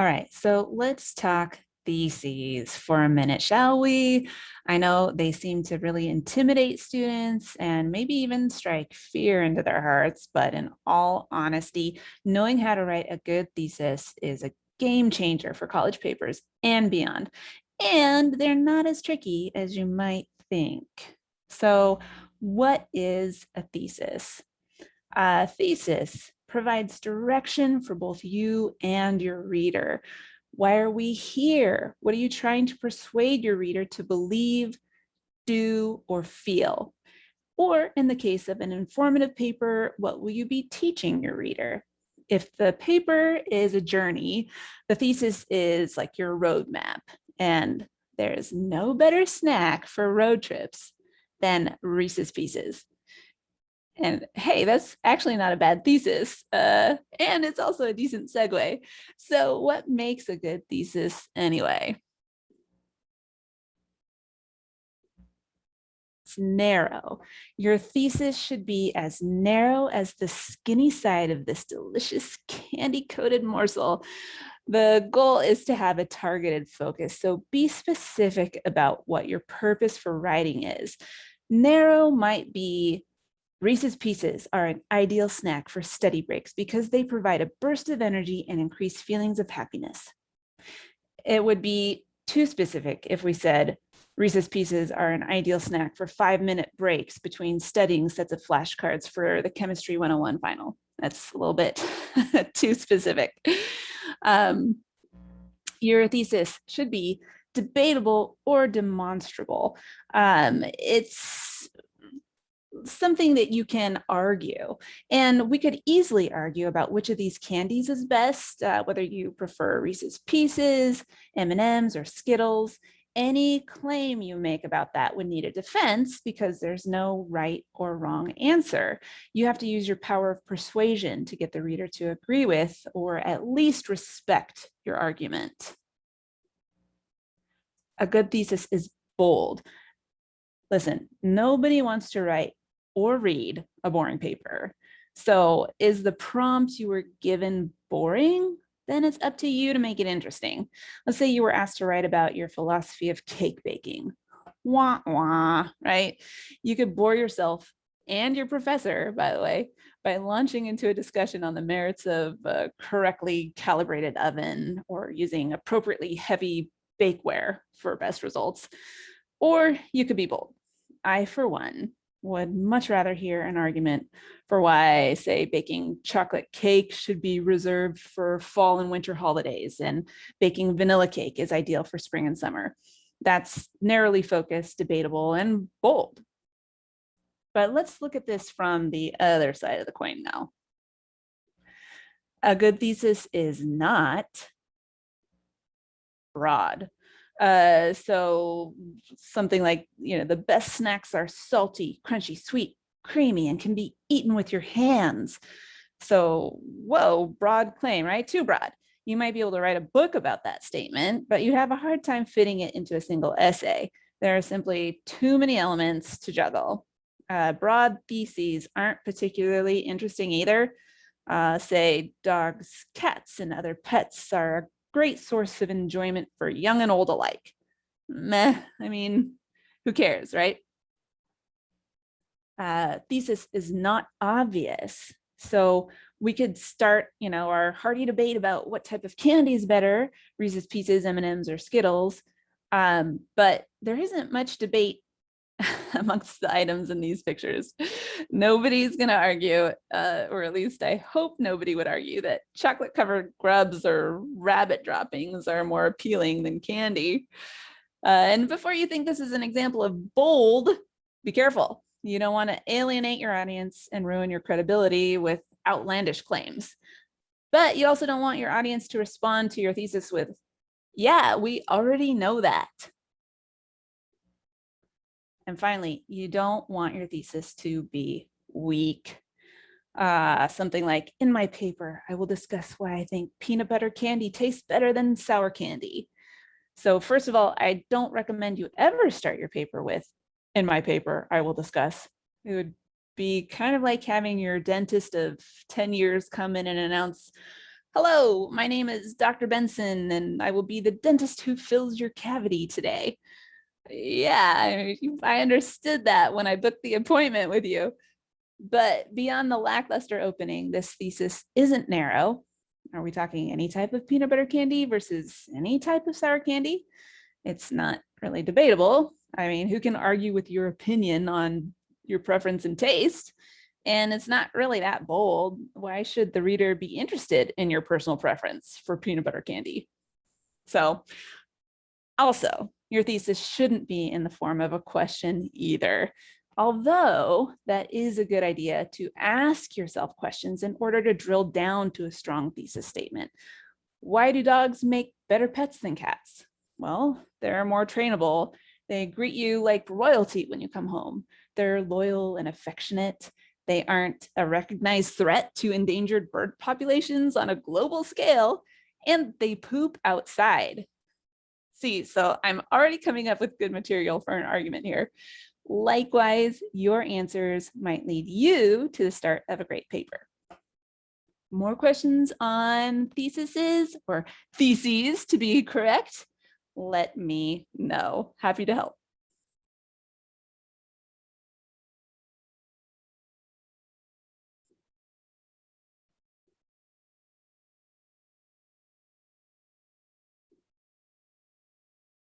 All right, so let's talk theses for a minute, shall we? I know they seem to really intimidate students and maybe even strike fear into their hearts, but in all honesty, knowing how to write a good thesis is a game changer for college papers and beyond. And they're not as tricky as you might think. So, what is a thesis? A thesis provides direction for both you and your reader. Why are we here? What are you trying to persuade your reader to believe, do, or feel? Or in the case of an informative paper, what will you be teaching your reader? If the paper is a journey, the thesis is like your roadmap. And there's no better snack for road trips than Reese's Pieces. And hey, that's actually not a bad thesis. And it's also a decent segue. So, what makes a good thesis anyway? It's narrow. Your thesis should be as narrow as the skinny side of this delicious candy coated morsel. The goal is to have a targeted focus. So, be specific about what your purpose for writing is. Narrow might be Reese's Pieces are an ideal snack for study breaks because they provide a burst of energy and increase feelings of happiness. It would be too specific if we said Reese's Pieces are an ideal snack for 5-minute breaks between studying sets of flashcards for the Chemistry 101 final. That's a little bit too specific. Your thesis should be debatable or demonstrable. It's something that you can argue. And we could easily argue about which of these candies is best, whether you prefer Reese's Pieces, M&Ms, or Skittles. Any claim you make about that would need a defense because there's no right or wrong answer. You have to use your power of persuasion to get the reader to agree with or at least respect your argument. A good thesis is bold. Listen, nobody wants to write or read a boring paper. So, is the prompt you were given boring? Then it's up to you to make it interesting. Let's say you were asked to write about your philosophy of cake baking. Wah, wah, right? You could bore yourself and your professor, by the way, by launching into a discussion on the merits of a correctly calibrated oven or using appropriately heavy bakeware for best results. Or you could be bold. I, for one, would much rather hear an argument for why, say, baking chocolate cake should be reserved for fall and winter holidays, and baking vanilla cake is ideal for spring and summer. That's narrowly focused, debatable, and bold. But let's look at this from the other side of the coin now. A good thesis is not broad. So something like, the best snacks are salty, crunchy, sweet, creamy, and can be eaten with your hands. So, whoa, broad claim, right? Too broad. You might be able to write a book about that statement, but you'd have a hard time fitting it into a single essay. There are simply too many elements to juggle. Broad theses aren't particularly interesting either. Say dogs, cats, and other pets are a great source of enjoyment for young and old alike. Meh, I mean, who cares, right? Thesis is not obvious. So we could start, our hearty debate about what type of candy is better, Reese's Pieces, M&Ms, or Skittles. But there isn't much debate amongst the items in these pictures. Nobody's going to argue, or at least I hope nobody would argue, that chocolate covered grubs or rabbit droppings are more appealing than candy. And before you think this is an example of bold, be careful. You don't want to alienate your audience and ruin your credibility with outlandish claims. But you also don't want your audience to respond to your thesis with, yeah, we already know that. And finally, you don't want your thesis to be weak. Something like, in my paper, I will discuss why I think peanut butter candy tastes better than sour candy. So first of all, I don't recommend you ever start your paper with, in my paper, I will discuss. It would be kind of like having your dentist of 10 years come in and announce, Hello, my name is Dr. Benson, and I will be the dentist who fills your cavity today. Yeah, I understood that when I booked the appointment with you. But beyond the lackluster opening, this thesis isn't narrow. Are we talking any type of peanut butter candy versus any type of sour candy? It's not really debatable. I mean, who can argue with your opinion on your preference and taste? And it's not really that bold. Why should the reader be interested in your personal preference for peanut butter candy? So, also, your thesis shouldn't be in the form of a question either. Although that is a good idea to ask yourself questions in order to drill down to a strong thesis statement. Why do dogs make better pets than cats? Well, they're more trainable. They greet you like royalty when you come home. They're loyal and affectionate. They aren't a recognized threat to endangered bird populations on a global scale, and they poop outside. See, so I'm already coming up with good material for an argument here. Likewise, your answers might lead you to the start of a great paper. More questions on theses or theses to be correct? Let me know. Happy to help.